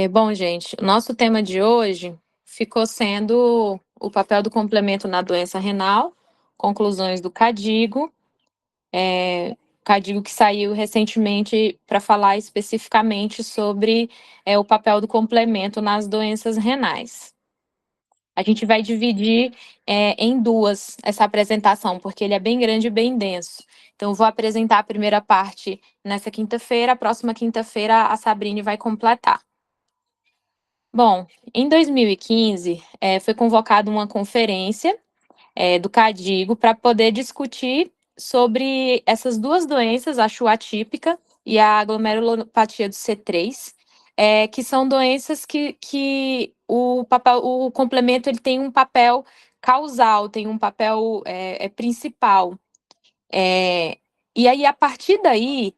Bom, gente, o nosso tema de hoje ficou sendo o papel do complemento na doença renal, conclusões do CADIGO, CADIGO que saiu recentemente para falar especificamente sobre o papel do complemento nas doenças renais. A gente vai dividir em duas essa apresentação, porque ele é bem grande e bem denso. Então, eu vou apresentar a primeira parte nessa quinta-feira, a próxima quinta-feira a Sabrine vai completar. Bom, em 2015, foi convocada uma conferência do CADIGO para poder discutir sobre essas duas doenças, a Chu atípica e a glomerulopatia do C3, que são doenças que o complemento ele tem um papel causal, tem um papel principal. E aí, a partir daí,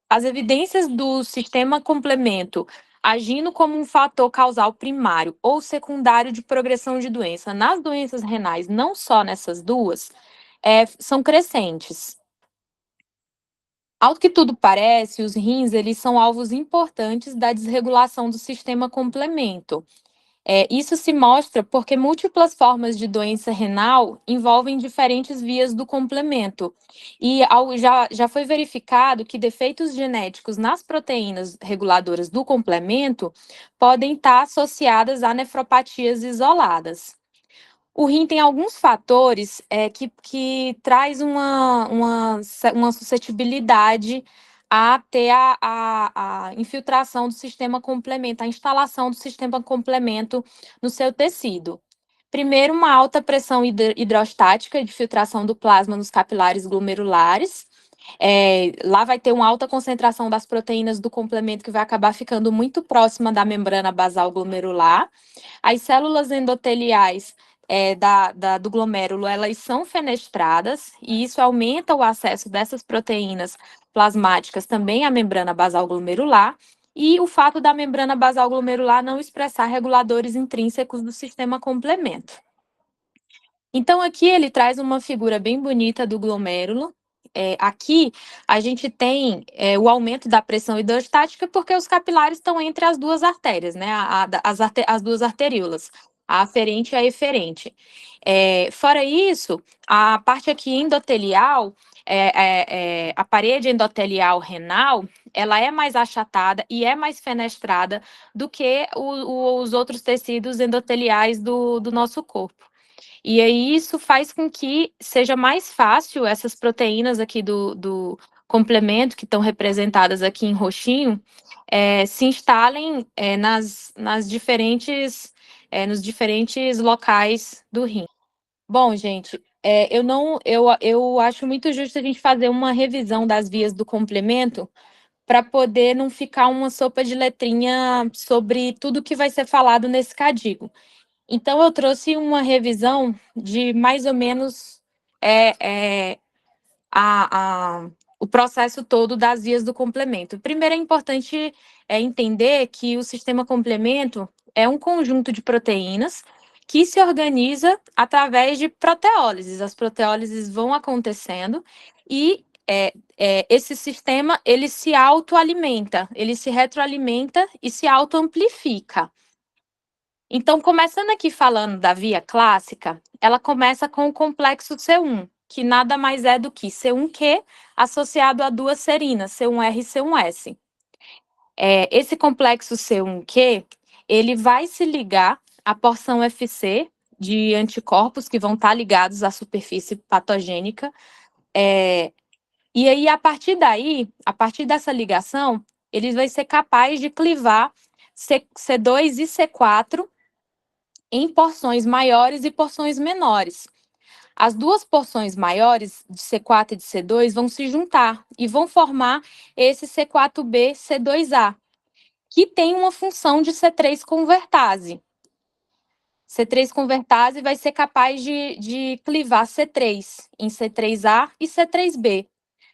as evidências do sistema complemento agindo como um fator causal primário ou secundário de progressão de doença nas doenças renais, não só nessas duas, são crescentes. Ao que tudo parece, os rins eles são alvos importantes da desregulação do sistema complemento. Isso se mostra porque múltiplas formas de doença renal envolvem diferentes vias do complemento. E já foi verificado que defeitos genéticos nas proteínas reguladoras do complemento podem estar associadas a nefropatias isoladas. O rim tem alguns fatores que traz uma suscetibilidade a ter a infiltração do sistema complemento, a instalação do sistema complemento no seu tecido. Primeiro, uma alta pressão hidrostática de filtração do plasma nos capilares glomerulares. Lá vai ter uma alta concentração das proteínas do complemento que vai acabar ficando muito próxima da membrana basal glomerular. As células endoteliais do glomérulo, elas são fenestradas e isso aumenta o acesso dessas proteínas plasmáticas também à membrana basal glomerular e o fato da membrana basal glomerular não expressar reguladores intrínsecos do sistema complemento. Então, aqui ele traz uma figura bem bonita do glomérulo. Aqui a gente tem o aumento da pressão hidrostática porque os capilares estão entre as duas artérias, né? As duas arteríolas, a aferente e a eferente. Fora isso, a parte aqui endotelial, a parede endotelial renal, ela é mais achatada e é mais fenestrada do que os outros tecidos endoteliais do nosso corpo. E aí isso faz com que seja mais fácil essas proteínas aqui do complemento, que estão representadas aqui em roxinho, se instalem nos diferentes locais do rim. Bom, gente, eu acho muito justo a gente fazer uma revisão das vias do complemento para poder não ficar uma sopa de letrinha sobre tudo que vai ser falado nesse CADIGO. Então, eu trouxe uma revisão de mais ou menos é, é, o processo todo das vias do complemento. Primeiro, é importante entender que o sistema complemento é um conjunto de proteínas que se organiza através de proteólises. As proteólises vão acontecendo e esse sistema ele se autoalimenta, ele se retroalimenta e se autoamplifica. Então, começando aqui falando da via clássica, ela começa com o complexo C1, que nada mais é do que C1Q associado a duas serinas, C1R e C1S. Esse complexo C1Q, ele vai se ligar à porção FC de anticorpos que vão estar ligados à superfície patogênica. E aí, a partir daí, a partir dessa ligação, ele vai ser capaz de clivar C2 e C4 em porções maiores e porções menores. As duas porções maiores, de C4 e de C2, vão se juntar e vão formar esse C4b, C2a, que tem uma função de C3 convertase. C3 convertase vai ser capaz de clivar C3 em C3a e C3b.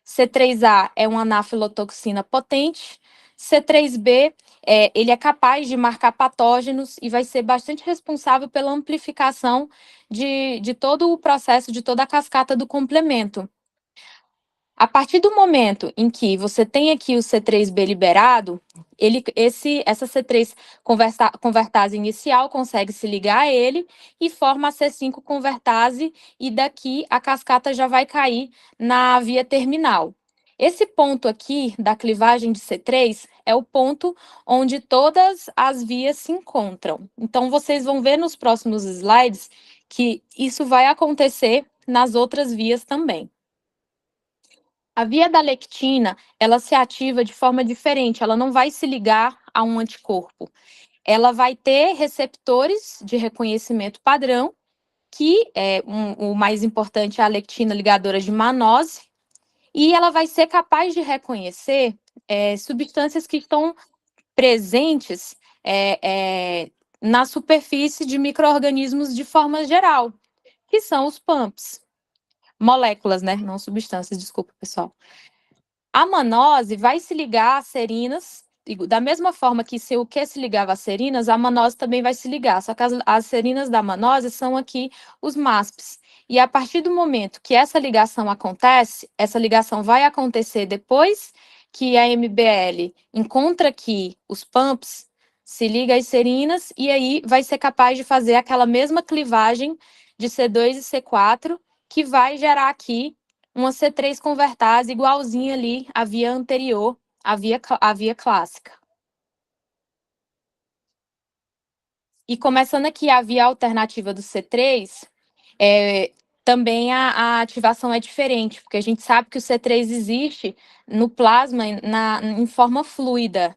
C3a é uma anafilotoxina potente, C3b ele é capaz de marcar patógenos e vai ser bastante responsável pela amplificação de todo o processo, de toda a cascata do complemento. A partir do momento em que você tem aqui o C3b liberado, essa C3 convertase inicial consegue se ligar a ele e forma a C5 convertase, e daqui a cascata já vai cair na via terminal. Esse ponto aqui da clivagem de C3 é o ponto onde todas as vias se encontram. Então, vocês vão ver nos próximos slides que isso vai acontecer nas outras vias também. A via da lectina, ela se ativa de forma diferente, ela não vai se ligar a um anticorpo. Ela vai ter receptores de reconhecimento padrão, que o mais importante é a lectina ligadora de mannose, e ela vai ser capaz de reconhecer substâncias que estão presentes na superfície de micro-organismos de forma geral, que são os PAMPs. Moléculas, né? Não substâncias, desculpa, pessoal. A mannose vai se ligar às serinas, da mesma forma que se o Q se ligava às serinas, a mannose também vai se ligar, só que as serinas da mannose são aqui os MASPs. E a partir do momento que essa ligação acontece, essa ligação vai acontecer depois que a MBL encontra aqui os PAMPs, se liga às serinas, e aí vai ser capaz de fazer aquela mesma clivagem de C2 e C4, que vai gerar aqui uma C3 convertase igualzinha ali à via anterior, à via clássica. E começando aqui a via alternativa do C3, também a ativação é diferente, porque a gente sabe que o C3 existe no plasma em forma fluida.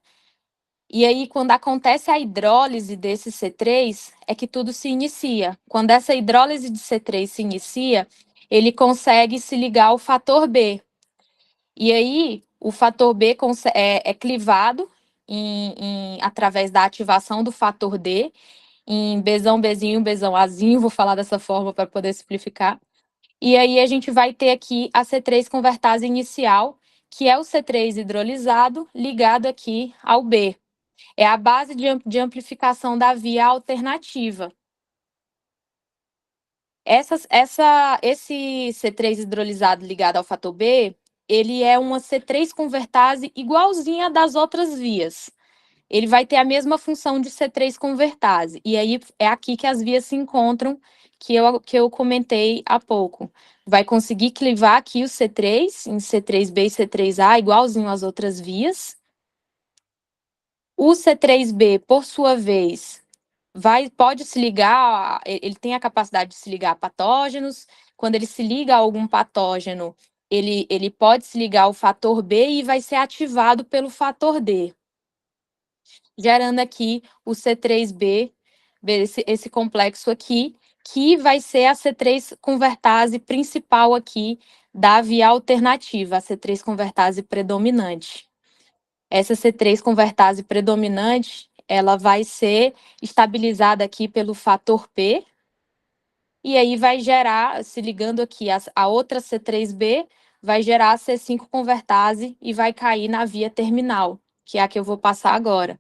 E aí, quando acontece a hidrólise desse C3, é que tudo se inicia. Quando essa hidrólise de C3 se inicia, ele consegue se ligar ao fator B. E aí, o fator B é clivado através da ativação do fator D, em besão Bzinho, besão Azinho, vou falar dessa forma para poder simplificar. E aí, a gente vai ter aqui a C3 convertase inicial, que é o C3 hidrolisado, ligado aqui ao B. É a base de amplificação da via alternativa. Esse C3 hidrolisado ligado ao fator B, ele é uma C3 convertase igualzinha das outras vias. Ele vai ter a mesma função de C3 convertase. E aí é aqui que as vias se encontram, que eu comentei há pouco. Vai conseguir clivar aqui o C3 em C3b e C3a, igualzinho às outras vias. O C3b, por sua vez, pode se ligar, ele tem a capacidade de se ligar a patógenos. Quando ele se liga a algum patógeno, ele pode se ligar ao fator B e vai ser ativado pelo fator D, gerando aqui o C3b, esse complexo aqui, que vai ser a C3 convertase principal aqui da via alternativa, a C3 convertase predominante. Essa C3 convertase predominante, ela vai ser estabilizada aqui pelo fator P, e aí vai gerar, se ligando aqui a outra C3b, vai gerar a C5 convertase e vai cair na via terminal, que é a que eu vou passar agora.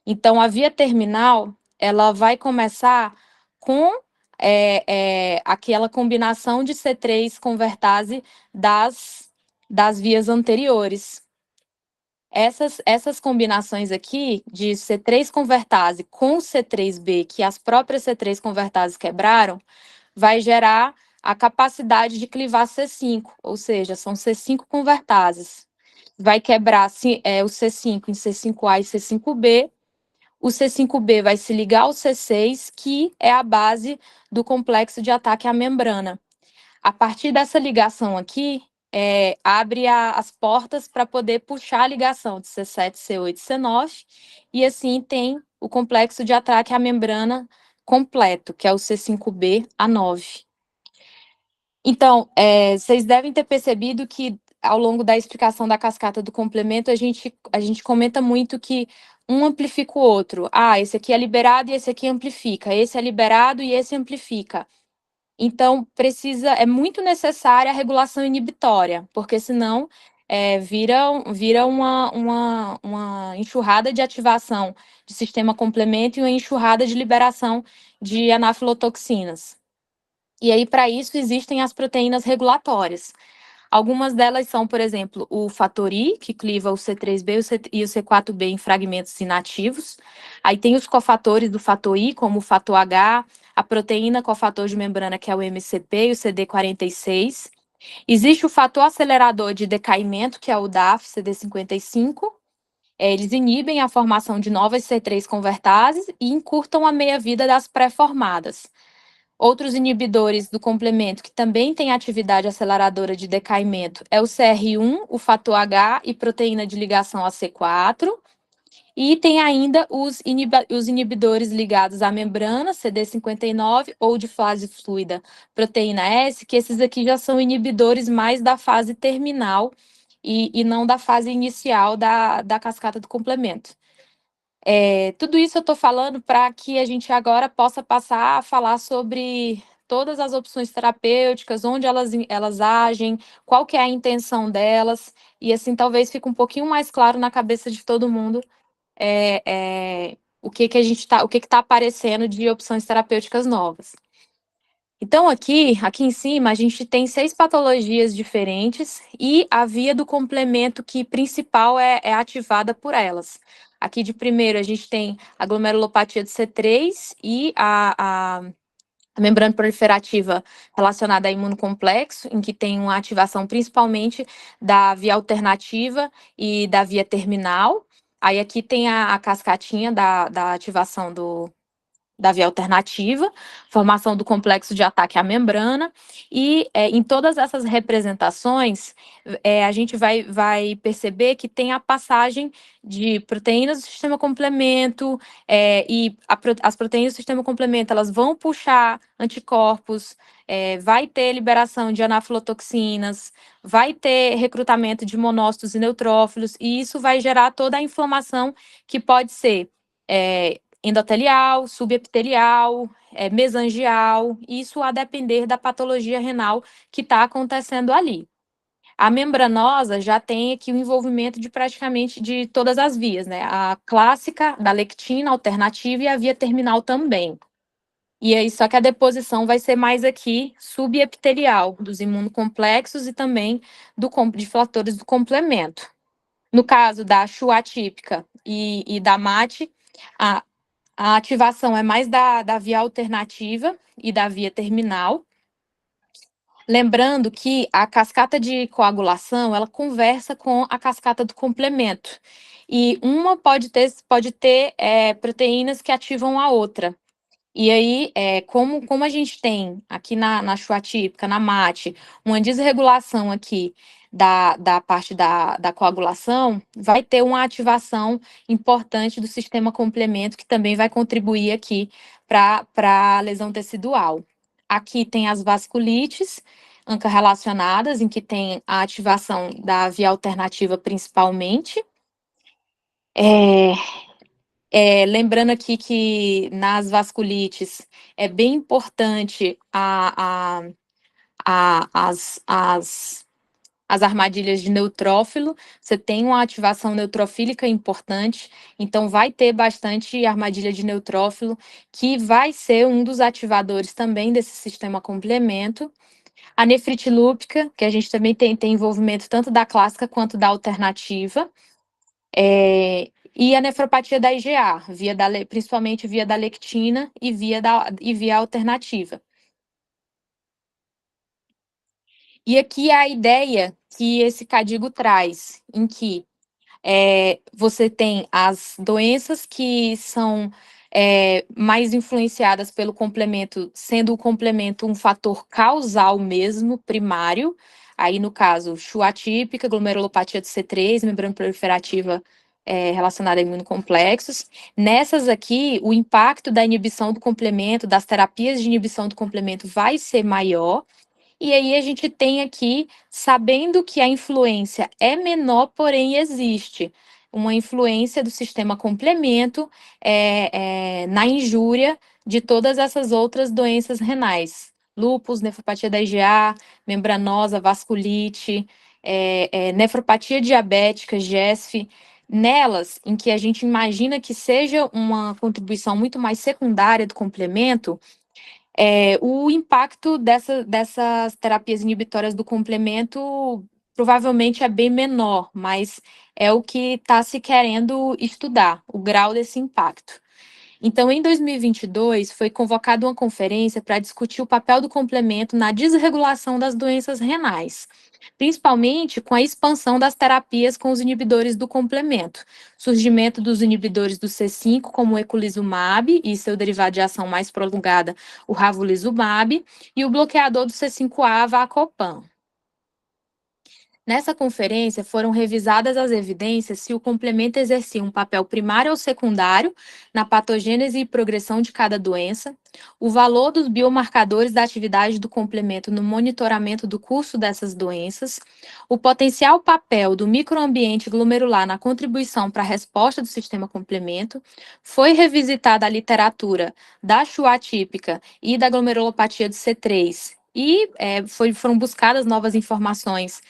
Então, a via terminal, ela vai começar com aquela combinação de C3 convertase das vias anteriores. Essas combinações aqui de C3 convertase com C3b, que as próprias C3 convertases quebraram, vai gerar a capacidade de clivar C5, ou seja, são C5 convertases. Vai quebrar o C5 em C5a e C5b, o C5b vai se ligar ao C6, que é a base do complexo de ataque à membrana. A partir dessa ligação aqui, abre as portas para poder puxar a ligação de C7, C8 e C9, e assim tem o complexo de ataque à membrana completo, que é o C5b a 9. Então, vocês devem ter percebido que, ao longo da explicação da cascata do complemento, a gente comenta muito que um amplifica o outro. Ah, esse aqui é liberado e esse aqui amplifica. Esse é liberado e esse amplifica. Então, é muito necessária a regulação inibitória, porque senão vira uma enxurrada de ativação de sistema complemento e uma enxurrada de liberação de anafilotoxinas. E aí, para isso, existem as proteínas regulatórias. Algumas delas são, por exemplo, o fator I, que cliva o C3b e o C4b em fragmentos inativos. Aí tem os cofatores do fator I, como o fator H, a proteína cofator de membrana, que é o MCP, e o CD46. Existe o fator acelerador de decaimento, que é o DAF, CD55. Eles inibem a formação de novas C3 convertases e encurtam a meia-vida das pré-formadas. Outros inibidores do complemento que também têm atividade aceleradora de decaimento é o CR1, o fator H e proteína de ligação a C4. E tem ainda os inibidores ligados à membrana, CD59, ou de fase fluida, proteína S, que esses aqui já são inibidores mais da fase terminal e não da fase inicial da cascata do complemento. Tudo isso eu estou falando para que a gente agora possa passar a falar sobre todas as opções terapêuticas, onde elas agem, qual que é a intenção delas, e assim talvez fique um pouquinho mais claro na cabeça de todo mundo o que está aparecendo de opções terapêuticas novas. Então, aqui em cima, a gente tem 6 patologias diferentes e a via do complemento principal é ativada por elas. Aqui de primeiro, a gente tem a glomerulopatia de C3 e a membrana proliferativa relacionada a imunocomplexo, em que tem uma ativação principalmente da via alternativa e da via terminal. Aí aqui tem a cascatinha da ativação da via alternativa, formação do complexo de ataque à membrana, e em todas essas representações, a gente vai perceber que tem a passagem de proteínas do sistema complemento, as proteínas do sistema complemento, elas vão puxar anticorpos, vai ter liberação de anafilotoxinas, vai ter recrutamento de monócitos e neutrófilos, e isso vai gerar toda a inflamação que pode ser endotelial, subepitelial, mesangial, isso a depender da patologia renal que está acontecendo ali. A membranosa já tem aqui o envolvimento de praticamente de todas as vias, né? A clássica, da lectina, alternativa e a via terminal também. E aí, só que a deposição vai ser mais aqui subepitelial, dos imunocomplexos e também de fatores do complemento. No caso da Chu atípica e da MAT, a ativação é mais da via alternativa e da via terminal. Lembrando que a cascata de coagulação, ela conversa com a cascata do complemento. E uma pode ter proteínas que ativam a outra. E aí, como a gente tem aqui na Chu atípica, na MAT, uma desregulação aqui da parte da coagulação, vai ter uma ativação importante do sistema complemento, que também vai contribuir aqui para a lesão tecidual. Aqui tem as vasculites ancorrelacionadas, em que tem a ativação da via alternativa principalmente. Lembrando aqui que nas vasculites é bem importante as armadilhas de neutrófilo. Você tem uma ativação neutrofílica importante, então vai ter bastante armadilha de neutrófilo, que vai ser um dos ativadores também desse sistema complemento. A nefrite lúpica, que a gente também tem envolvimento tanto da clássica quanto da alternativa. E a nefropatia da IgA, principalmente via da lectina e via alternativa. E aqui é a ideia que esse CADIGO traz, em que você tem as doenças que são mais influenciadas pelo complemento, sendo o complemento um fator causal mesmo, primário. Aí, no caso, Chu atípica, glomerulopatia de C3, membrana proliferativa relacionada a imunocomplexos. Nessas aqui, o impacto da inibição do complemento, das terapias de inibição do complemento vai ser maior. E aí a gente tem aqui, sabendo que a influência é menor, porém existe uma influência do sistema complemento na injúria de todas essas outras doenças renais. Lúpus, nefropatia da IgA, membranosa, vasculite, nefropatia diabética, GESF. Nelas, em que a gente imagina que seja uma contribuição muito mais secundária do complemento, O impacto dessas terapias inibitórias do complemento provavelmente é bem menor, mas é o que está se querendo estudar, o grau desse impacto. Então, em 2022, foi convocada uma conferência para discutir o papel do complemento na desregulação das doenças renais, principalmente com a expansão das terapias com os inibidores do complemento, surgimento dos inibidores do C5, como o eculizumab e seu derivado de ação mais prolongada, o ravulizumab, e o bloqueador do C5a, avacopan. Nessa conferência, foram revisadas as evidências se o complemento exercia um papel primário ou secundário na patogênese e progressão de cada doença, o valor dos biomarcadores da atividade do complemento no monitoramento do curso dessas doenças, o potencial papel do microambiente glomerular na contribuição para a resposta do sistema complemento, foi revisitada a literatura da Schwann atípica e da glomerulopatia do C3, e foram buscadas novas informações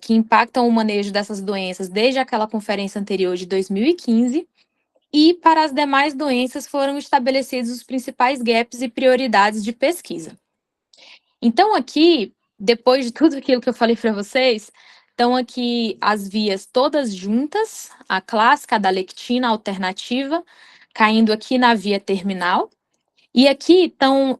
que impactam o manejo dessas doenças desde aquela conferência anterior de 2015, e para as demais doenças foram estabelecidos os principais gaps e prioridades de pesquisa. Então, aqui, depois de tudo aquilo que eu falei para vocês, estão aqui as vias todas juntas, a clássica, a da lectina, a alternativa, caindo aqui na via terminal. E aqui estão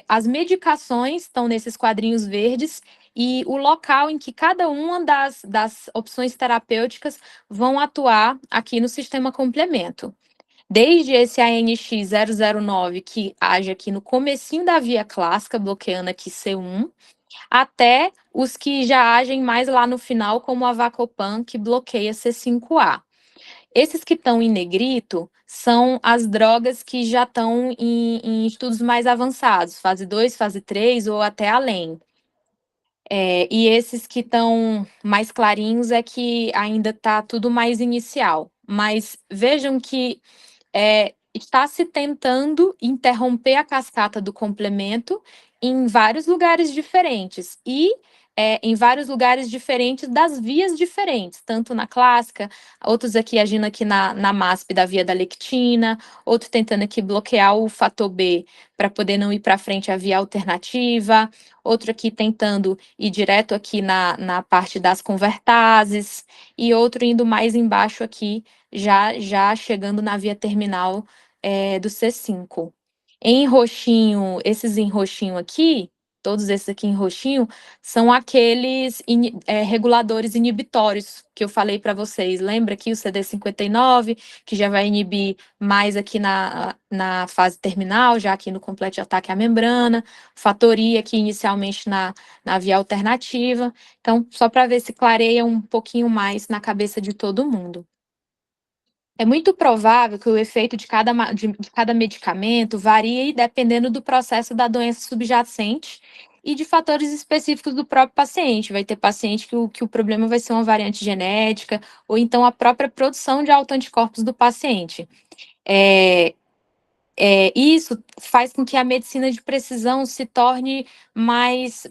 as medicações, estão nesses quadrinhos verdes, e o local em que cada uma das opções terapêuticas vão atuar aqui no sistema complemento. Desde esse ANX009, que age aqui no comecinho da via clássica, bloqueando aqui C1, até os que já agem mais lá no final, como a Avacopan, que bloqueia C5A. Esses que estão em negrito são as drogas que já estão em estudos mais avançados, fase 2, fase 3 ou até além. E esses que estão mais clarinhos é que ainda está tudo mais inicial. Mas vejam que está se tentando interromper a cascata do complemento em vários lugares diferentes e em vários lugares diferentes das vias diferentes, tanto na clássica, outros aqui agindo aqui na MASP da via da lectina, outro tentando aqui bloquear o fator B para poder não ir para frente a via alternativa, outro aqui tentando ir direto aqui na parte das convertases, e outro indo mais embaixo aqui, já chegando na via terminal do C5. Em roxinho, esses em roxinho aqui, todos esses aqui em roxinho, são aqueles reguladores inibitórios que eu falei para vocês. Lembra aqui o CD59, que já vai inibir mais aqui na fase terminal, já aqui no completo de ataque à membrana, fator I aqui inicialmente na via alternativa. Então, só para ver se clareia um pouquinho mais na cabeça de todo mundo. É muito provável que o efeito de cada medicamento varie dependendo do processo da doença subjacente e de fatores específicos do próprio paciente. Vai ter paciente que o problema vai ser uma variante genética, ou então a própria produção de autoanticorpos do paciente. Isso faz com que a medicina de precisão se torne mais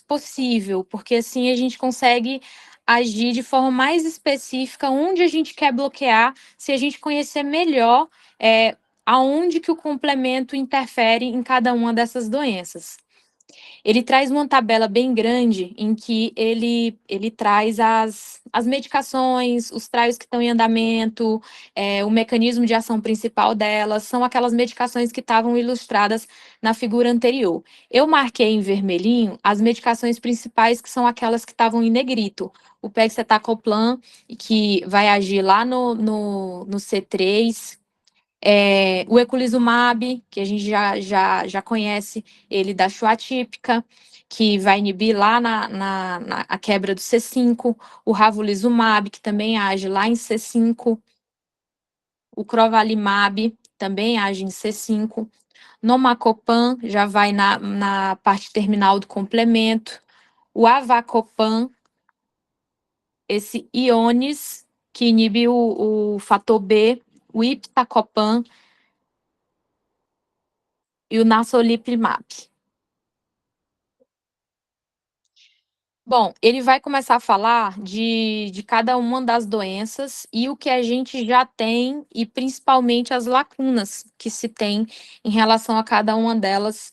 possível, porque assim a gente consegue agir de forma mais específica onde a gente quer bloquear, se a gente conhecer melhor aonde que o complemento interfere em cada uma dessas doenças. Ele traz uma tabela bem grande em que ele traz as medicações, os trials que estão em andamento, o mecanismo de ação principal delas, são aquelas medicações que estavam ilustradas na figura anterior. Eu marquei em vermelhinho as medicações principais, que são aquelas que estavam em negrito. O pegcetacoplan, que vai agir lá no C3, o eculizumab, que a gente já conhece, ele da Schwann atípica, que vai inibir lá na quebra do C5, o ravulizumab, que também age lá em C5, o crovalimab também age em C5, nomacopan já vai na parte terminal do complemento, o avacopan, esse Ionis, que inibe o fator B, o iptacopan, e o nasolipimab. Bom, ele vai começar a falar de cada uma das doenças e o que a gente já tem e principalmente as lacunas que se tem em relação a cada uma delas,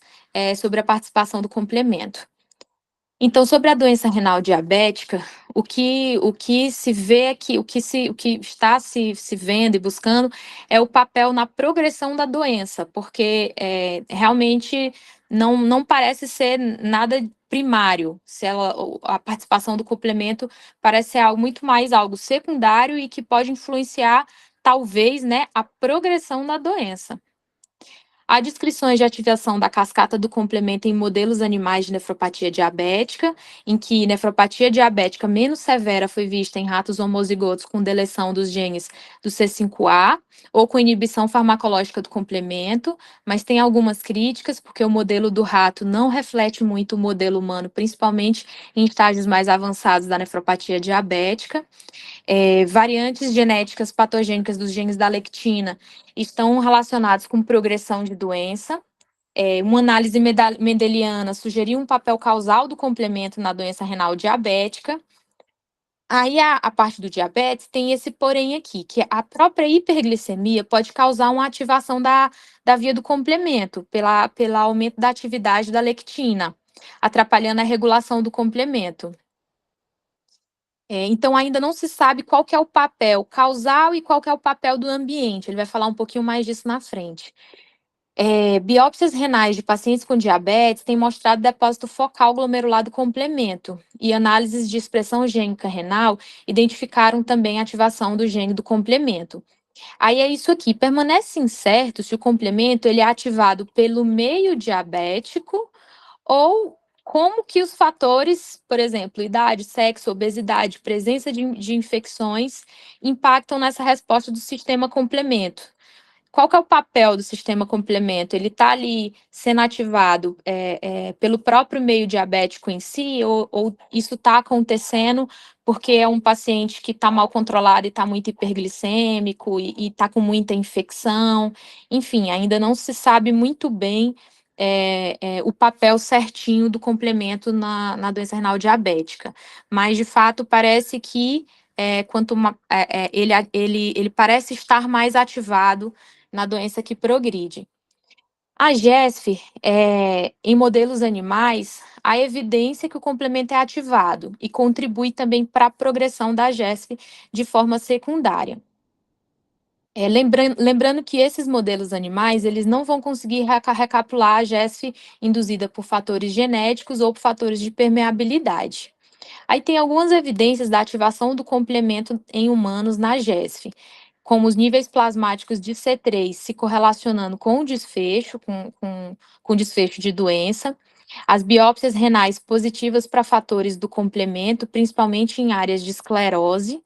sobre a participação do complemento. Então, sobre a doença renal diabética, o que se vê aqui, o que está se vendo e buscando é o papel na progressão da doença, porque, realmente não parece ser nada primário, se ela a participação do complemento parece ser algo muito mais algo secundário e que pode influenciar, talvez, né, a progressão da doença. Há descrições de ativação da cascata do complemento em modelos animais de nefropatia diabética, em que nefropatia diabética menos severa foi vista em ratos homozigotos com deleção dos genes do C5a ou com inibição farmacológica do complemento, mas tem algumas críticas, porque o modelo do rato não reflete muito o modelo humano, principalmente em estágios mais avançados da nefropatia diabética. Variantes genéticas patogênicas dos genes da lectina estão relacionados com progressão de doença. Uma análise mendeliana sugeriu um papel causal do complemento na doença renal diabética. Aí a parte do diabetes tem esse porém aqui, que a própria hiperglicemia pode causar uma ativação da via do complemento, pelo aumento da atividade da lectina, atrapalhando a regulação do complemento. Então ainda não se sabe qual que é o papel causal e qual que é o papel do ambiente, ele vai falar um pouquinho mais disso na frente. Biópsias renais de pacientes com diabetes têm mostrado depósito focal glomerulado complemento, e análises de expressão gênica renal identificaram também a ativação do gene do complemento. Aí é isso aqui, permanece incerto se o complemento ele é ativado pelo meio diabético ou como que os fatores, por exemplo, idade, sexo, obesidade, presença de infecções, impactam nessa resposta do sistema complemento. Qual que é o papel do sistema complemento? Ele está ali sendo ativado pelo próprio meio diabético em si, ou isso está acontecendo porque é um paciente que está mal controlado e está muito hiperglicêmico e está com muita infecção? Enfim, ainda não se sabe muito bem o papel certinho do complemento na doença renal diabética. Mas, de fato, parece que ele parece estar mais ativado na doença que progride. A GESF, em modelos animais, há evidência que o complemento é ativado e contribui também para a progressão da GESF de forma secundária. Lembrando que esses modelos animais, eles não vão conseguir recapitular a GESF induzida por fatores genéticos ou por fatores de permeabilidade. Aí tem algumas evidências da ativação do complemento em humanos na GESF, como os níveis plasmáticos de C3 se correlacionando com o desfecho, com desfecho de doença, as biópsias renais positivas para fatores do complemento, principalmente em áreas de esclerose,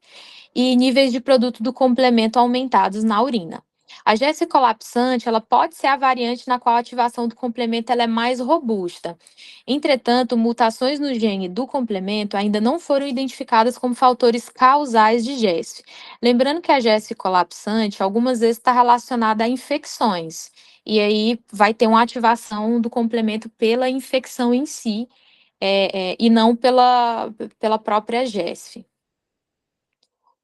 e níveis de produto do complemento aumentados na urina. A GES colapsante, ela pode ser a variante na qual a ativação do complemento ela é mais robusta. Entretanto, mutações no gene do complemento ainda não foram identificadas como fatores causais de GES. Lembrando que a GES colapsante, algumas vezes está relacionada a infecções, e aí vai ter uma ativação do complemento pela infecção em si, e não pela própria GES.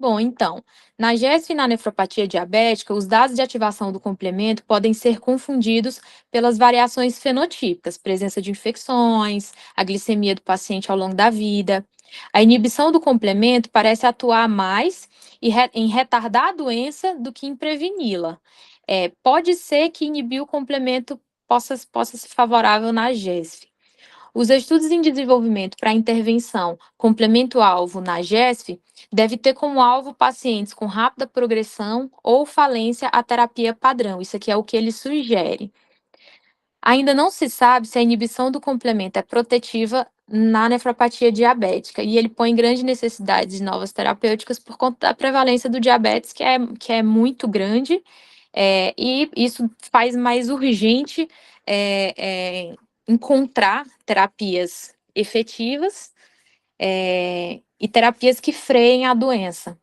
Bom, então, na GES e na nefropatia diabética, os dados de ativação do complemento podem ser confundidos pelas variações fenotípicas, presença de infecções, a glicemia do paciente ao longo da vida. A inibição do complemento parece atuar mais em retardar a doença do que em preveni-la. Pode ser que inibir o complemento possa ser favorável na GES. Os estudos em desenvolvimento para intervenção complemento-alvo na GESF deve ter como alvo pacientes com rápida progressão ou falência à terapia padrão. Isso aqui é o que ele sugere. Ainda não se sabe se a inibição do complemento é protetiva na nefropatia diabética, e ele põe grande necessidade de novas terapêuticas por conta da prevalência do diabetes, que é muito grande, e isso faz mais urgente encontrar terapias efetivas, e terapias que freiem a doença.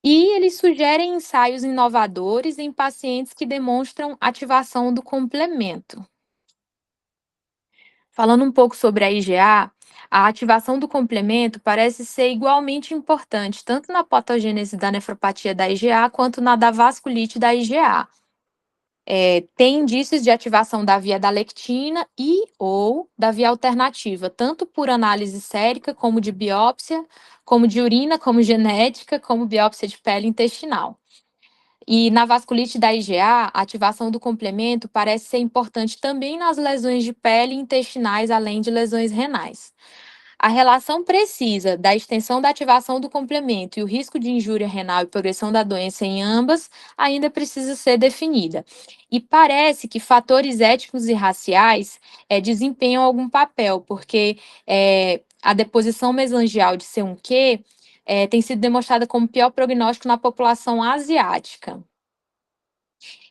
E eles sugerem ensaios inovadores em pacientes que demonstram ativação do complemento. Falando um pouco sobre a IgA, A ativação do complemento parece ser igualmente importante, tanto na patogênese da nefropatia da IgA, quanto na da vasculite da IgA. Tem indícios de ativação da via da lectina e ou da via alternativa, tanto por análise sérica, como de biópsia, como de urina, como genética, como biópsia de pele intestinal. E na vasculite da IgA, a ativação do complemento parece ser importante também nas lesões de pele e intestinais, além de lesões renais. A relação precisa da extensão da ativação do complemento e o risco de injúria renal e progressão da doença em ambas ainda precisa ser definida. E parece que fatores étnicos e raciais desempenham algum papel, porque a deposição mesangial de C1q tem sido demonstrada como pior prognóstico na população asiática.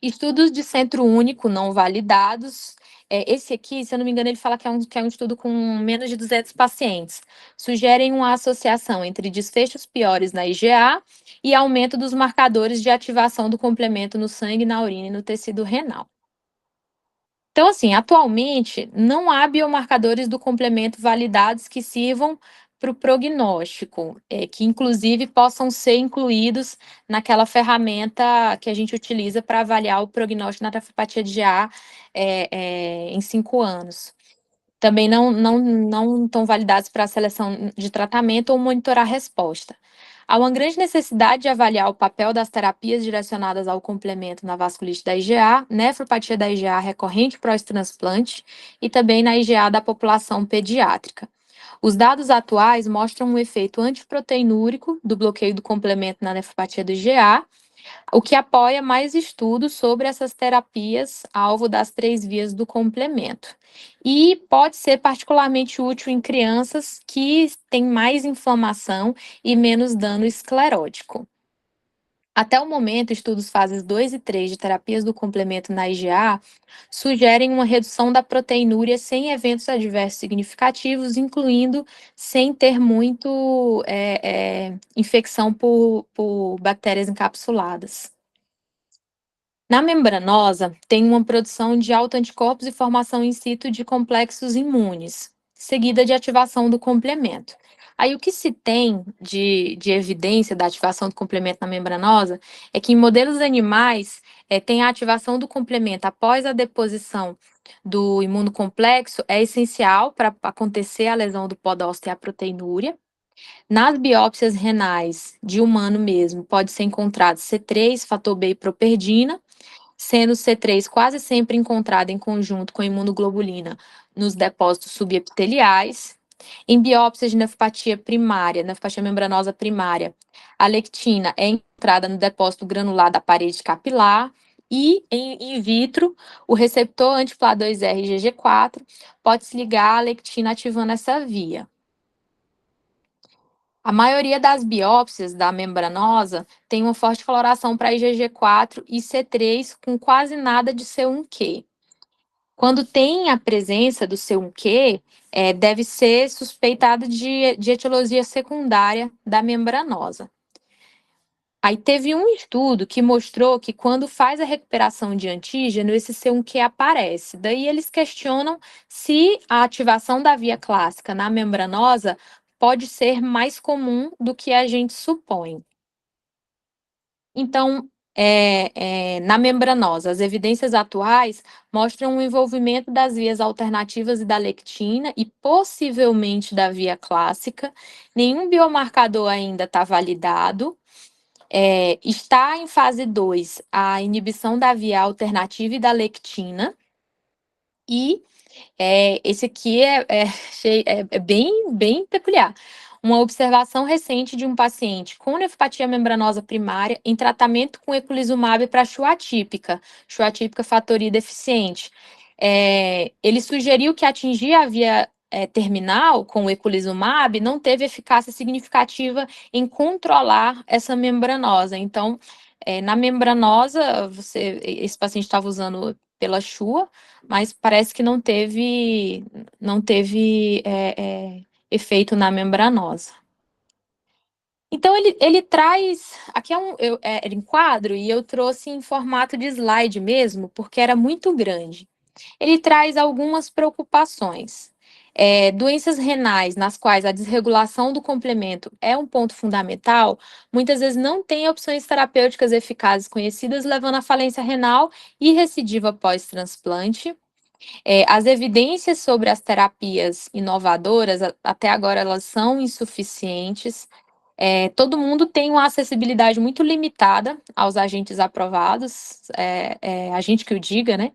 Estudos de centro único não validados. Esse aqui, se eu não me engano, ele fala que é um estudo com menos de 200 pacientes. Sugerem uma associação entre desfechos piores na IgA e aumento dos marcadores de ativação do complemento no sangue, na urina e no tecido renal. Então, assim, atualmente, não há biomarcadores do complemento validados que sirvam para o prognóstico, que inclusive possam ser incluídos naquela ferramenta que a gente utiliza para avaliar o prognóstico na nefropatia de IgA em 5 anos. Também não estão validados para a seleção de tratamento ou monitorar a resposta. Há uma grande necessidade de avaliar o papel das terapias direcionadas ao complemento na vasculite da IgA, nefropatia da IgA recorrente pós-transplante e também na IgA da população pediátrica. Os dados atuais mostram um efeito antiproteinúrico do bloqueio do complemento na nefropatia do IgA, o que apoia mais estudos sobre essas terapias alvo das 3 vias do complemento. E pode ser particularmente útil em crianças que têm mais inflamação e menos dano esclerótico. Até o momento, estudos fases 2 e 3 de terapias do complemento na IgA sugerem uma redução da proteinúria sem eventos adversos significativos, incluindo sem ter muito infecção por bactérias encapsuladas. Na membranosa, tem uma produção de autoanticorpos e formação in situ de complexos imunes, seguida de ativação do complemento. Aí, o que se tem de evidência da ativação do complemento na membranosa é que em modelos animais tem a ativação do complemento após a deposição do imunocomplexo é essencial para acontecer a lesão do podócito e a proteinúria. Nas biópsias renais de humano mesmo, pode ser encontrado C3, fator B e properdina, sendo o C3 quase sempre encontrado em conjunto com a imunoglobulina nos depósitos subepiteliais. Em biópsias de nefropatia primária, nefropatia membranosa primária, a lectina é encontrada no depósito granular da parede capilar e, em in vitro, o receptor anti-PLA2R IgG4 pode se ligar à lectina ativando essa via. A maioria das biópsias da membranosa tem uma forte coloração para IgG4 e C3 com quase nada de C1q. Quando tem a presença do C1q, deve ser suspeitado de etiologia secundária da membranosa. Aí teve um estudo que mostrou que quando faz a recuperação de antígeno, esse C1q aparece. Daí eles questionam se a ativação da via clássica na membranosa pode ser mais comum do que a gente supõe. Então, na membranosa, as evidências atuais mostram o envolvimento das vias alternativas e da lectina e possivelmente da via clássica. Nenhum biomarcador ainda está validado. Está em fase 2 a inibição da via alternativa e da lectina. E esse aqui é bem peculiar. Uma observação recente de um paciente com nefropatia membranosa primária em tratamento com eculizumab para Chu atípica fatori deficiente. Ele sugeriu que atingir a via terminal com o eculizumab não teve eficácia significativa em controlar essa membranosa. Então, na membranosa, esse paciente estava usando pela Chua, mas parece que não teve efeito na membranosa. Então, ele traz, aqui era em quadro, e eu trouxe em formato de slide mesmo, porque era muito grande. Ele traz algumas preocupações. Doenças renais nas quais a desregulação do complemento é um ponto fundamental, muitas vezes não tem opções terapêuticas eficazes conhecidas, levando à falência renal e recidiva pós-transplante. As evidências sobre as terapias inovadoras, até agora, elas são insuficientes. Todo mundo tem uma acessibilidade muito limitada aos agentes aprovados, agente que o diga, né?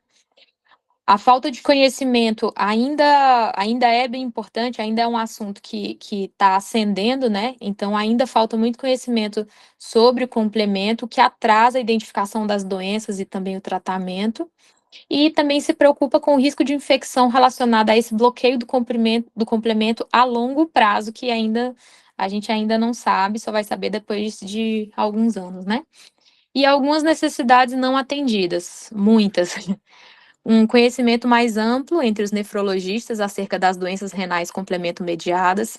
A falta de conhecimento ainda é bem importante, ainda é um assunto que está ascendendo, né? Então, ainda falta muito conhecimento sobre o complemento, que atrasa a identificação das doenças e também o tratamento. E também se preocupa com o risco de infecção relacionada a esse bloqueio do complemento a longo prazo, que a gente ainda não sabe, só vai saber depois de alguns anos, né? E algumas necessidades não atendidas, muitas. Um conhecimento mais amplo entre os nefrologistas acerca das doenças renais complemento-mediadas,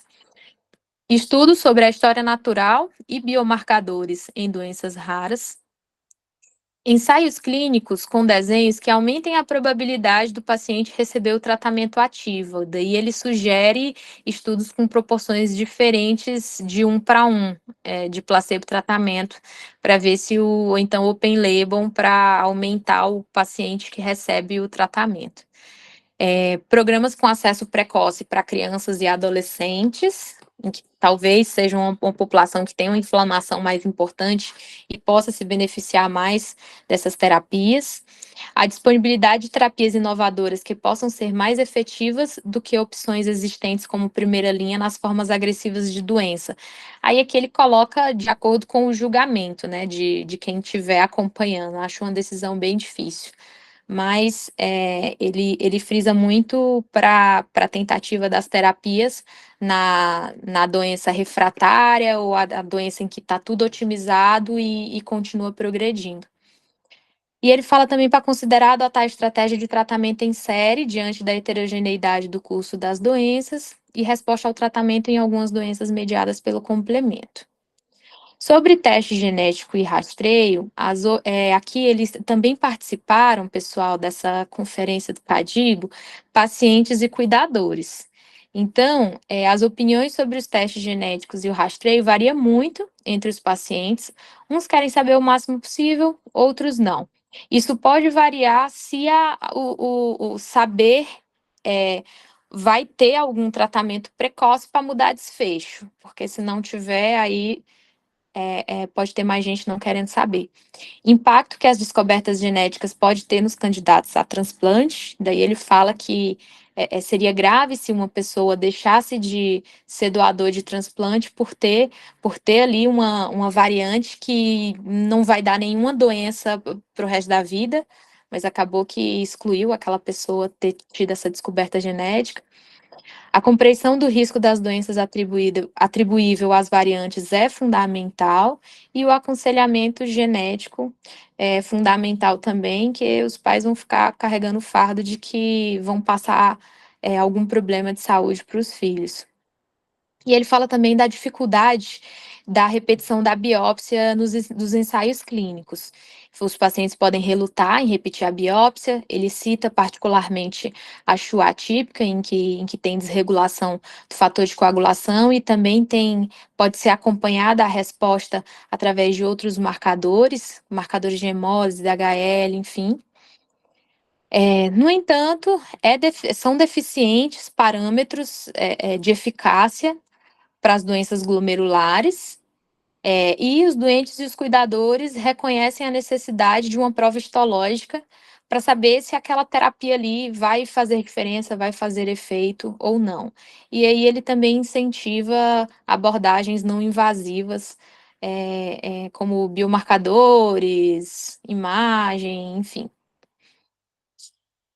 estudos sobre a história natural e biomarcadores em doenças raras, ensaios clínicos com desenhos que aumentem a probabilidade do paciente receber o tratamento ativo. Daí ele sugere estudos com proporções diferentes de 1:1, de placebo tratamento, para ver se ou então open label para aumentar o paciente que recebe o tratamento. Programas com acesso precoce para crianças e adolescentes, em que talvez seja uma população que tenha uma inflamação mais importante e possa se beneficiar mais dessas terapias. A disponibilidade de terapias inovadoras que possam ser mais efetivas do que opções existentes como primeira linha nas formas agressivas de doença. Aí aqui ele coloca de acordo com o julgamento, né, de quem estiver acompanhando. Acho uma decisão bem difícil, mas ele frisa muito para a tentativa das terapias na doença refratária ou a doença em que está tudo otimizado e continua progredindo. E ele fala também para considerar adotar a estratégia de tratamento em série diante da heterogeneidade do curso das doenças e resposta ao tratamento em algumas doenças mediadas pelo complemento. Sobre teste genético e rastreio, aqui eles também participaram, pessoal, dessa conferência do CADIGO, pacientes e cuidadores. Então, as opiniões sobre os testes genéticos e o rastreio variam muito entre os pacientes. Uns querem saber o máximo possível, outros não. Isso pode variar se o saber vai ter algum tratamento precoce para mudar desfecho, porque se não tiver, aí pode ter mais gente não querendo saber. Impacto que as descobertas genéticas podem ter nos candidatos a transplante, daí ele fala que seria grave se uma pessoa deixasse de ser doador de transplante por ter ali uma variante que não vai dar nenhuma doença para o resto da vida, mas acabou que excluiu aquela pessoa ter tido essa descoberta genética. A compreensão do risco das doenças atribuível às variantes é fundamental e o aconselhamento genético é fundamental também, que os pais vão ficar carregando o fardo de que vão passar algum problema de saúde para os filhos. E ele fala também da dificuldade da repetição da biópsia dos ensaios clínicos. Os pacientes podem relutar em repetir a biópsia. Ele cita particularmente a Chu atípica, em que tem desregulação do fator de coagulação e também pode ser acompanhada a resposta através de outros marcadores de hemólise, DHL, enfim. No entanto, são deficientes parâmetros de eficácia para as doenças glomerulares, e os doentes e os cuidadores reconhecem a necessidade de uma prova histológica para saber se aquela terapia ali vai fazer diferença, vai fazer efeito ou não. E aí ele também incentiva abordagens não invasivas, como biomarcadores, imagem, enfim.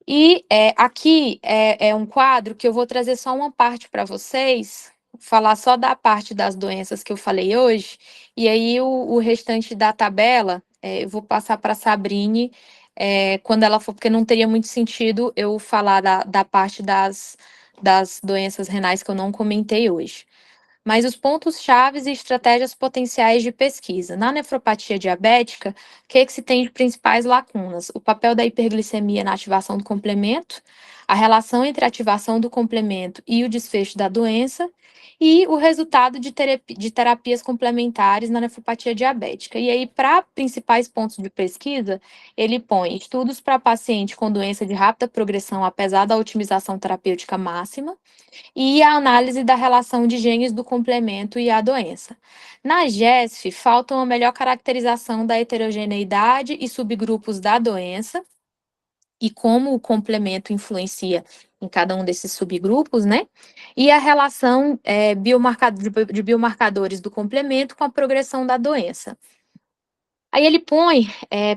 E aqui é um quadro que eu vou trazer só uma parte para vocês, falar só da parte das doenças que eu falei hoje, e aí o restante da tabela eu vou passar para a Sabrine quando ela for, porque não teria muito sentido eu falar da parte das doenças renais que eu não comentei hoje. mas os pontos chaves e estratégias potenciais de pesquisa. Na nefropatia diabética, o que se tem de principais lacunas? O papel da hiperglicemia na ativação do complemento, a relação entre a ativação do complemento e o desfecho da doença, e o resultado de terapias complementares na nefropatia diabética. E aí, para principais pontos de pesquisa, ele põe estudos para paciente com doença de rápida progressão, apesar da otimização terapêutica máxima, e a análise da relação de genes do complemento e a doença. Na GESF, falta uma melhor caracterização da heterogeneidade e subgrupos da doença, e como o complemento influencia em cada um desses subgrupos, né? E a relação de biomarcadores do complemento com a progressão da doença. Aí ele põe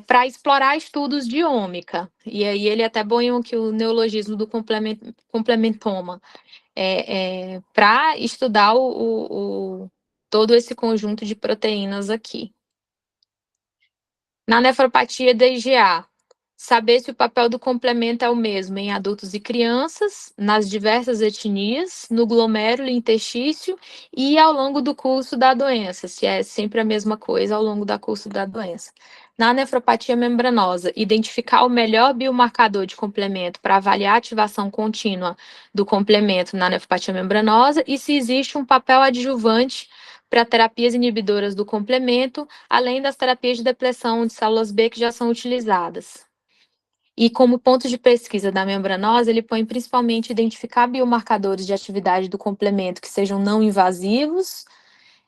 para explorar estudos de ômica, e aí ele até põe que o neologismo do complementoma, para estudar todo esse conjunto de proteínas aqui. Na nefropatia da IgA, saber se o papel do complemento é o mesmo em adultos e crianças, nas diversas etnias, no glomérulo interstício e ao longo do curso da doença, se é sempre a mesma coisa ao longo do curso da doença. Na nefropatia membranosa, identificar o melhor biomarcador de complemento para avaliar a ativação contínua do complemento na nefropatia membranosa e se existe um papel adjuvante para terapias inibidoras do complemento, além das terapias de depressão de células B que já são utilizadas. E como ponto de pesquisa da membranosa, ele põe principalmente identificar biomarcadores de atividade do complemento que sejam não invasivos,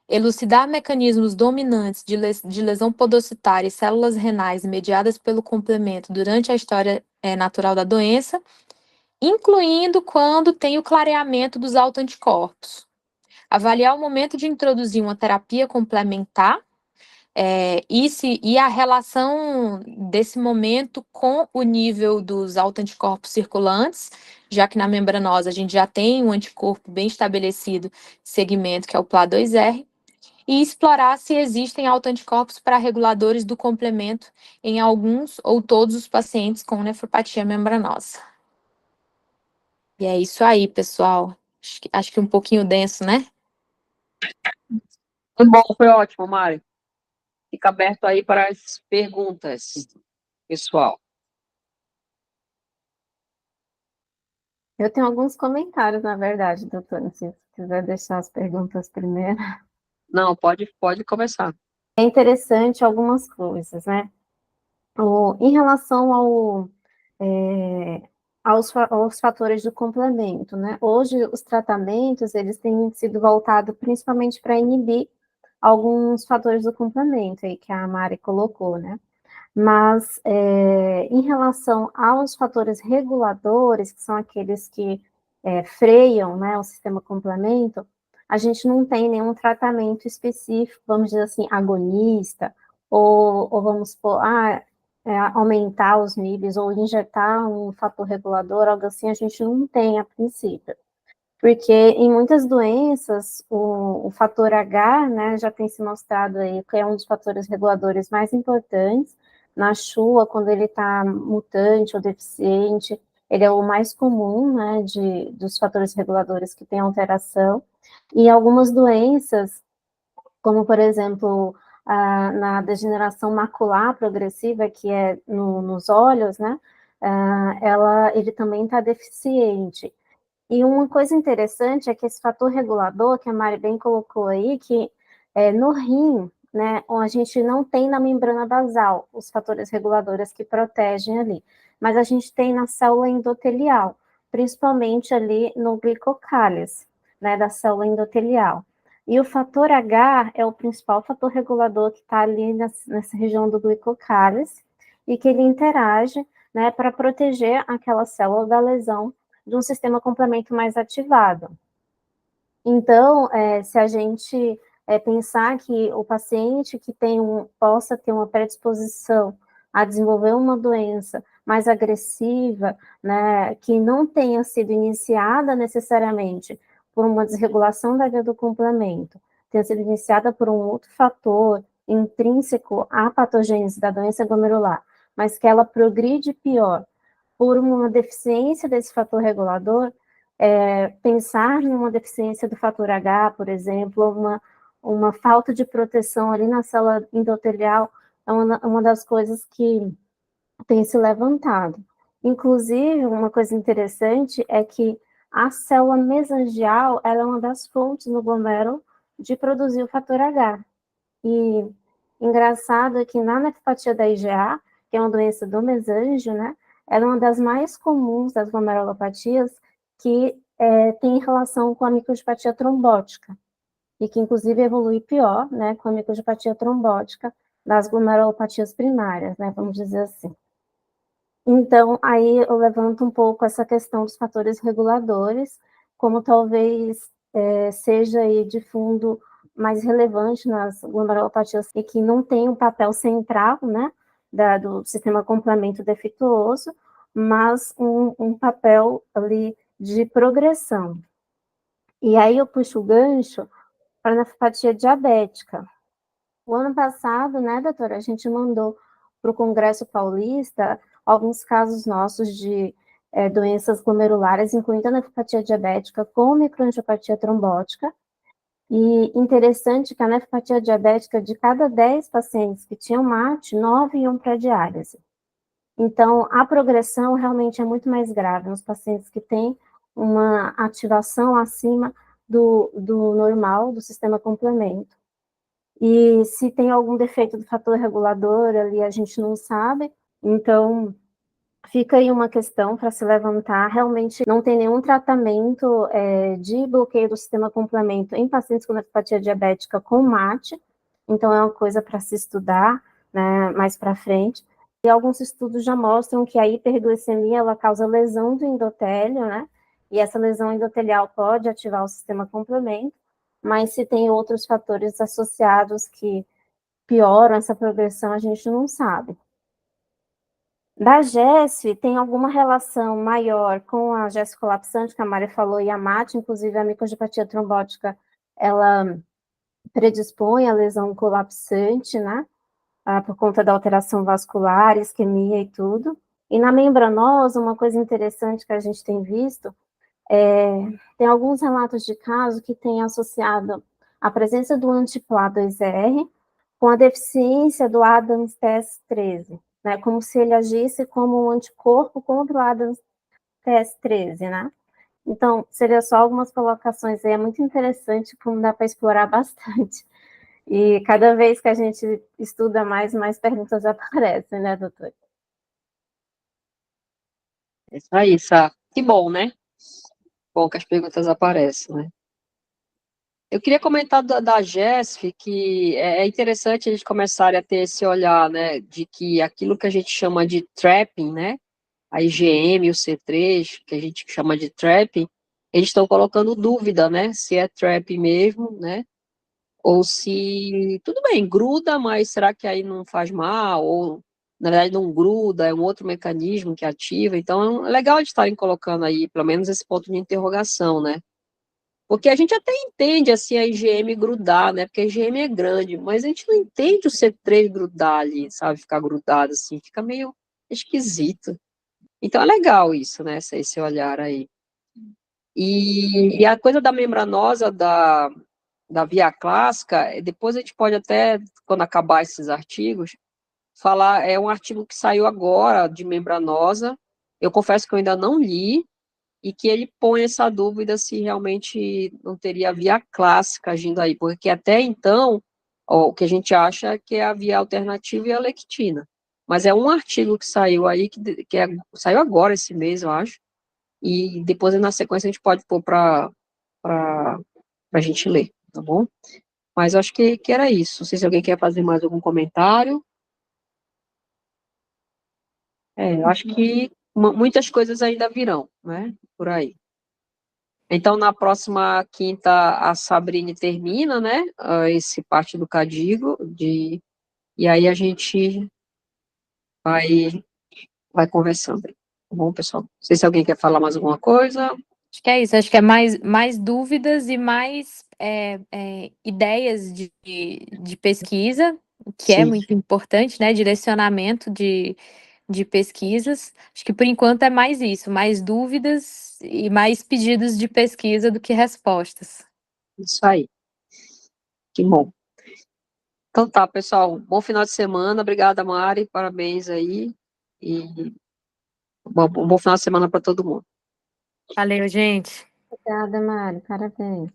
elucidar mecanismos dominantes de lesão podocitária e células renais mediadas pelo complemento durante a história natural da doença, incluindo quando tem o clareamento dos autoanticorpos. Avaliar o momento de introduzir uma terapia complementar, e a relação desse momento com o nível dos autoanticorpos circulantes, já que na membranosa a gente já tem um anticorpo bem estabelecido, segmento, que é o PLA2R, e explorar se existem autoanticorpos para reguladores do complemento em alguns ou todos os pacientes com nefropatia membranosa. E é isso aí, pessoal. Acho que um pouquinho denso, né? Muito bom, foi ótimo, Mari. Fica aberto aí para as perguntas, pessoal. Eu tenho alguns comentários, na verdade, doutora, se quiser deixar as perguntas primeiro. Não, pode começar. É interessante algumas coisas, né? Em relação aos fatores do complemento, né? Hoje, os tratamentos, eles têm sido voltados principalmente para inibir alguns fatores do complemento, aí que a Mari colocou, né? Mas, em relação aos fatores reguladores, que são aqueles que freiam, né, o sistema complemento, a gente não tem nenhum tratamento específico, vamos dizer assim, agonista, ou vamos supor, aumentar os níveis, ou injetar um fator regulador, algo assim, a gente não tem a princípio. Porque em muitas doenças, o fator H, né, já tem se mostrado aí que é um dos fatores reguladores mais importantes. Na chua, quando ele está mutante ou deficiente, ele é o mais comum, né, dos fatores reguladores que tem alteração. E algumas doenças, como por exemplo, na degeneração macular progressiva, que é nos olhos, né, ele também está deficiente. E uma coisa interessante é que esse fator regulador, que a Mari bem colocou aí, que no rim, né, a gente não tem na membrana basal os fatores reguladores que protegem ali, mas a gente tem na célula endotelial, principalmente ali no glicocálise, né, da célula endotelial. E o fator H é o principal fator regulador que está ali nessa região do glicocálise e que ele interage, né, para proteger aquela célula da lesão de um sistema complemento mais ativado. Então, se a gente pensar que o paciente que possa ter uma predisposição a desenvolver uma doença mais agressiva, né, que não tenha sido iniciada necessariamente por uma desregulação da via do complemento, tenha sido iniciada por um outro fator intrínseco à patogênese da doença glomerular, mas que ela progride pior por uma deficiência desse fator regulador, pensar em uma deficiência do fator H, por exemplo, uma falta de proteção ali na célula endotelial, é uma das coisas que tem se levantado. Inclusive, uma coisa interessante é que a célula mesangial ela é uma das fontes no glomérulo de produzir o fator H. E engraçado é que na nefropatia da IgA, que é uma doença do mesângio, né, ela é uma das mais comuns das glomerulopatias que tem relação com a microangiopatía trombótica, e que inclusive evolui pior, né, com a microangiopatía trombótica das glomerulopatias primárias, né, vamos dizer assim. Então, aí eu levanto um pouco essa questão dos fatores reguladores, como talvez seja aí de fundo mais relevante nas glomerulopatias e que não tem um papel central, né, do sistema complemento defeituoso, mas um papel ali de progressão. E aí eu puxo o gancho para a nefropatia diabética. O ano passado, né, doutora, a gente mandou para o Congresso Paulista alguns casos nossos de doenças glomerulares, incluindo a nefropatia diabética com microangiopatia trombótica. E interessante que a nefropatia diabética, de cada 10 pacientes que tinham MAT, 9 iam para diálise. Então, a progressão realmente é muito mais grave nos pacientes que têm uma ativação acima do normal, do sistema complemento. E se tem algum defeito do fator regulador ali, a gente não sabe. Então, fica aí uma questão para se levantar. Realmente não tem nenhum tratamento de bloqueio do sistema complemento em pacientes com nefropatia diabética com MAT. Então, é uma coisa para se estudar, né, mais para frente. E alguns estudos já mostram que a hiperglicemia ela causa lesão do endotélio, né? E essa lesão endotelial pode ativar o sistema complemento, mas se tem outros fatores associados que pioram essa progressão, a gente não sabe. Da GESF, tem alguma relação maior com a GESF colapsante, que a Mari falou, e a MAT, inclusive a microangiopatia trombótica, ela predispõe à lesão colapsante, né? Por conta da alteração vascular, isquemia e tudo. E na membranosa, uma coisa interessante que a gente tem visto, tem alguns relatos de caso que tem associado a presença do anti-PLA2R com a deficiência do Adams TS13, né, como se ele agisse como um anticorpo contra o Adams TS13, né? Então, seria só algumas colocações aí, é muito interessante, como dá para explorar bastante. E cada vez que a gente estuda mais perguntas aparecem, né, doutor? É isso aí, Sá. Que bom, né? Bom que as perguntas aparecem, né? Eu queria comentar da GESF, que é interessante a gente começar a ter esse olhar, né, de que aquilo que a gente chama de trapping, né, a IgM, o C3, que a gente chama de trapping, eles estão colocando dúvida, né, se é trap mesmo, né, ou se, tudo bem, gruda, mas será que aí não faz mal, ou na verdade não gruda, é um outro mecanismo que ativa, então é legal de estarem colocando aí, pelo menos esse ponto de interrogação, né. Porque a gente até entende, assim, a IgM grudar, né? Porque a IgM é grande, mas a gente não entende o C3 grudar ali, sabe? Ficar grudado, assim, fica meio esquisito. Então é legal isso, né? Esse olhar aí. E a coisa da membranosa da via clássica, depois a gente pode até, quando acabar esses artigos, falar, é um artigo que saiu agora de membranosa, eu confesso que eu ainda não li, e que ele põe essa dúvida se realmente não teria a via clássica agindo aí, porque até então, ó, o que a gente acha é que é a via alternativa e a lectina. Mas é um artigo que saiu aí, saiu agora esse mês, eu acho, e depois na sequência a gente pode pôr para a gente ler, tá bom? Mas eu acho que era isso. Não sei se alguém quer fazer mais algum comentário. Eu acho que muitas coisas ainda virão, né, por aí. Então, na próxima quinta, a Sabrine termina, né, esse parte do Cadigo, e aí a gente vai conversando. Tá bom, pessoal? Não sei se alguém quer falar mais alguma coisa. Acho que é isso, acho que é mais dúvidas e mais ideias de pesquisa, que é Sim. muito importante, né? Direcionamento de pesquisas. Acho que por enquanto é mais isso, mais dúvidas e mais pedidos de pesquisa do que respostas. Isso aí. Que bom. Então tá, pessoal. Bom final de semana. Obrigada, Mari. Parabéns aí. E um bom final de semana para todo mundo. Valeu, gente. Obrigada, Mari. Parabéns.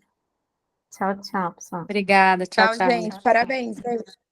Tchau, tchau, pessoal. Obrigada. Tchau, Tchau, tchau. gente. Parabéns. Beijo.